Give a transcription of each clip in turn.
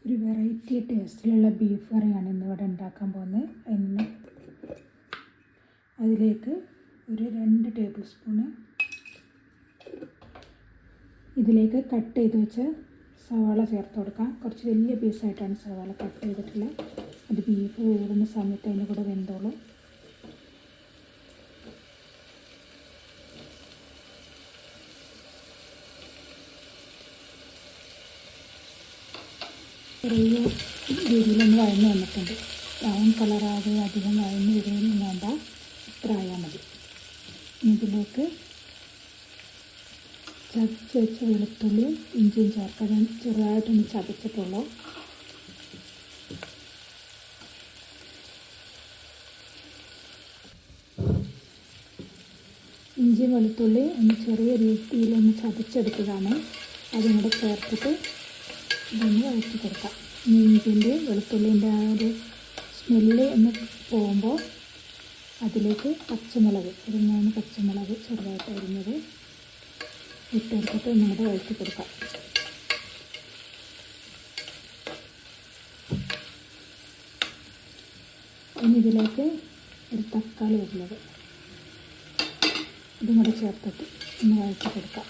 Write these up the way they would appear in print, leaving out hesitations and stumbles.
ഒരു variety ടേസ്റ്റിലുള്ള beef കറിയാണ് ഇന്നിവിടെ ഉണ്ടാക്കാൻ പോകുന്നത്. അതിലേക്ക് ഒരു 2 ടേബിൾ സ്പൂണ് ഇതിലേക്ക് കട്ട് ചെയ്ത് വെച്ച സവാള ചേർത്ത് കൊടുക്കാം. കുറച്ച് വലിയ പീസായിട്ടാണ് സവാള കട്ട് ചെയ്തിട്ടുള്ളത്. അത് ബീഫ് വേവുന്ന സമയത്ത് അതിൻ്റെ കൂടെ വെന്തോളും. ചെറിയ രീതിയിലൊന്ന് വഴന്ന് വന്നിട്ടുണ്ട്. ബ്രൗൺ കളറാകെ അധികം വഴന്ന് വരുകയും വേണ്ട, ഇത്ര ആയാൽ മതി. ഇതിലേക്ക് ചതച്ച് വെച്ച വെളുത്തുള്ളിയും ഇഞ്ചിയും ചേർക്കാം. ഞാൻ ചെറുതായിട്ടൊന്ന് ചതച്ചിട്ടുള്ളൂ. ഇഞ്ചിയും വെളുത്തുള്ളി ഒന്ന് ചെറിയ രീതിയിലൊന്ന് ചതച്ചെടുത്തതാണ്. അതും കൂടെ ചേർത്തിട്ട് ഇതൊന്ന് വഴറ്റി കൊടുക്കാം. ഇഞ്ചിൻ്റെ വെളുത്തുള്ളിൻ്റെ ആ ഒരു സ്മെല്ല് ഒന്ന് പോകുമ്പോൾ അതിലേക്ക് പച്ചമുളക്, ഒരു 3 പച്ചമുളക് ചെറുതായിട്ട് അരിഞ്ഞത് ഇട്ടെടുത്തിട്ട് ഒന്നുകൂടെ വഴറ്റി കൊടുക്കാം. ഇനി ഇതിലേക്ക് ഒരു തക്കാളി ഉള്ളത് ഇതും കൂടെ ചേർത്തിട്ട് ഒന്ന് വഴറ്റി കൊടുക്കാം.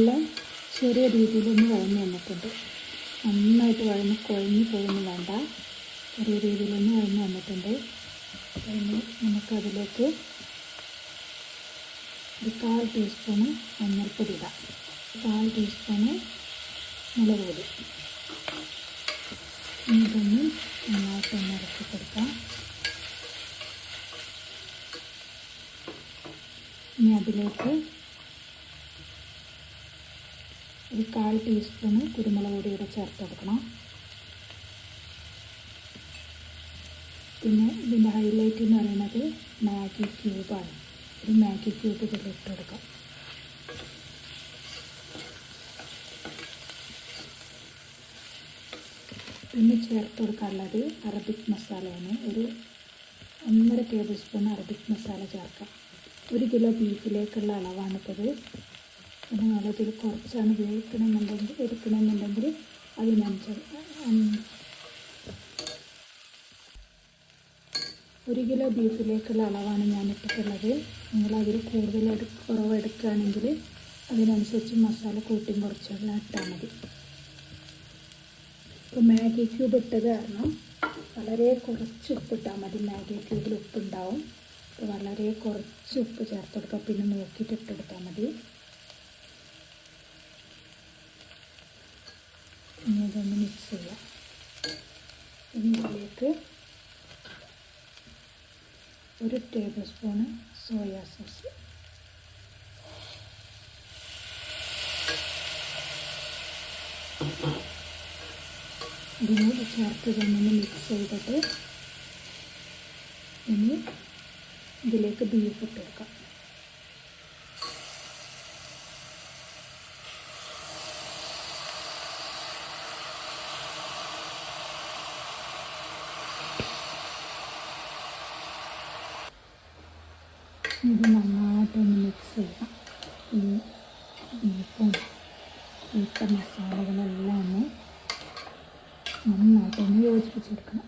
എല്ലാം ചെറിയ രീതിയിലൊന്ന് വഴഞ്ഞ് വന്നിട്ടുണ്ട്. നന്നായിട്ട് വഴഞ്ഞ് കുഴഞ്ഞു പോകുന്നു വേണ്ട, ചെറിയ രീതിയിലൊന്ന് വഴഞ്ഞ് വന്നിട്ടുണ്ട്. ഇനി നമുക്കതിലേക്ക് ഒരു 1/4 ടീസ്പൂണ് മഞ്ഞൾപ്പൊടി ഇടാം, 1/4 ടീസ്പൂണ് മുളക് പൊടി. ഇതൊന്ന് നന്നായിട്ടൊന്ന് ഇറക്കി കൊടുക്കാം. ഇനി അതിലേക്ക് ഒരു 1/4 ടീസ്പൂണ് കുരുമുളക് പൊടി കൂടെ ചേർത്ത് കൊടുക്കണം. പിന്നെ ഇതിൻ്റെ ഹൈലൈറ്റ് എന്ന് പറയുന്നത് മാഗി ക്യൂബാണ്. ഒരു മാഗി ക്യൂബ് ഇതിലിട്ട് കൊടുക്കാം. പിന്നെ ചേർത്ത് കൊടുക്കാനുള്ളത് അറബിക് മസാലയാണ്. ഒരു 1.5 ടേബിൾ സ്പൂൺ അറബിക് മസാല ചേർക്കാം. 1 കിലോ ബീഫിലേക്കുള്ള അളവാണിട്ടത്. പിന്നെ അതിൽ കുറച്ചാണ് എടുക്കണമെന്നുണ്ടെങ്കിൽ അതിനനുസരിച്ച് 1 കിലോ ബീഫിലേക്കുള്ള അളവാണ് ഞാൻ ഇട്ടിട്ടുള്ളത്. നിങ്ങളതിൽ കൂടുതൽ കുറവ് എടുക്കുകയാണെങ്കിൽ അതിനനുസരിച്ച് മസാല കൂട്ടിയും കുറച്ചെല്ലാം ഇട്ടാൽ മതി. ഇപ്പോൾ മാഗി ക്യൂബ് ഇട്ടത് കാരണം വളരെ കുറച്ച് ഉപ്പിട്ടാൽ മതി. മാഗി ക്യൂബിൽ ഉപ്പുണ്ടാവും. അപ്പോൾ വളരെ കുറച്ച് ഉപ്പ് ചേർത്ത് കൊടുക്കുക. പിന്നെ നോക്കിയിട്ട് ഇട്ടെടുത്താൽ മതി. ഇനി ഇതൊന്ന് മിക്സ് ചെയ്യാം. ഇനി ഇതിലേക്ക് 1 ടേബിൾ സ്പൂണ് സോയാ സോസ്, ഇതിനോട് ചേർത്ത് ഇതൊന്ന് മിക്സ് ചെയ്തിട്ട് ഇനി ഇതിലേക്ക് ബീഫ് ഇട്ട് കൊടുക്കാം. ഇത് നന്നായിട്ടൊന്ന് മിക്സ് ചെയ്യാം. ഈ ബീഫും ഇട്ട മസാലകളെല്ലാം ഒന്ന് നന്നായിട്ടൊന്ന് യോജിപ്പിച്ചെടുക്കണം.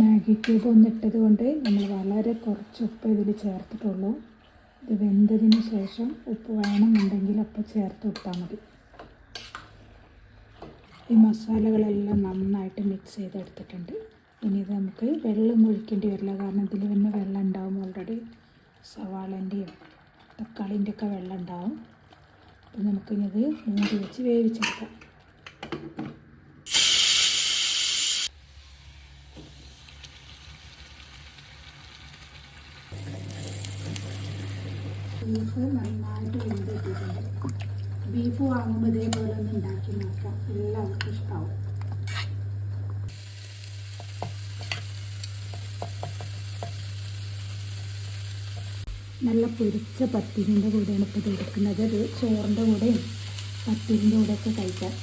മാഗി ക്യൂബ് ഒന്നിട്ടത് കൊണ്ട് നമ്മൾ വളരെ കുറച്ച് ഉപ്പ് ഇതിൽ ചേർത്തിട്ടുള്ളൂ. ഇത് വെന്തതിന് ശേഷം ഉപ്പ് വേണമെന്നുണ്ടെങ്കിൽ അപ്പോൾ ചേർത്ത് കൊടുത്താൽ മതി. ഈ മസാലകളെല്ലാം നന്നായിട്ട് മിക്സ് ചെയ്തെടുത്തിട്ടുണ്ട്. ഇനി ഇത് നമുക്ക് വെള്ളം ഒഴിക്കേണ്ടി വരില്ല, കാരണം ഇതിൽ തന്നെ വെള്ളം ഉണ്ടാവും. ഓൾറെഡി സവാളൻ്റെയും തക്കാളിൻ്റെ ഒക്കെ വെള്ളം ഉണ്ടാവും. അപ്പോൾ നമുക്കിത് മൂടി വെച്ച് വേവിച്ചെടുക്കാം. ബീഫ് നന്നായിട്ട് വെന്തിട്ടിട്ടുണ്ട്. ബീഫ് വാങ്ങുമ്പോൾ ഇതേപോലെ ഒന്ന് ഉണ്ടാക്കി നോക്കാം, എല്ലാവർക്കും ഇഷ്ടമാവും. നല്ല പൊരിച്ച പത്തിരിൻ്റെ കൂടെയാണ് ഇപ്പോൾ ഇത് എടുക്കുന്നത്. അത് ചോറിൻ്റെ കൂടെയും പത്തിരിൻ്റെ കൂടെയൊക്കെ കഴിക്കാം.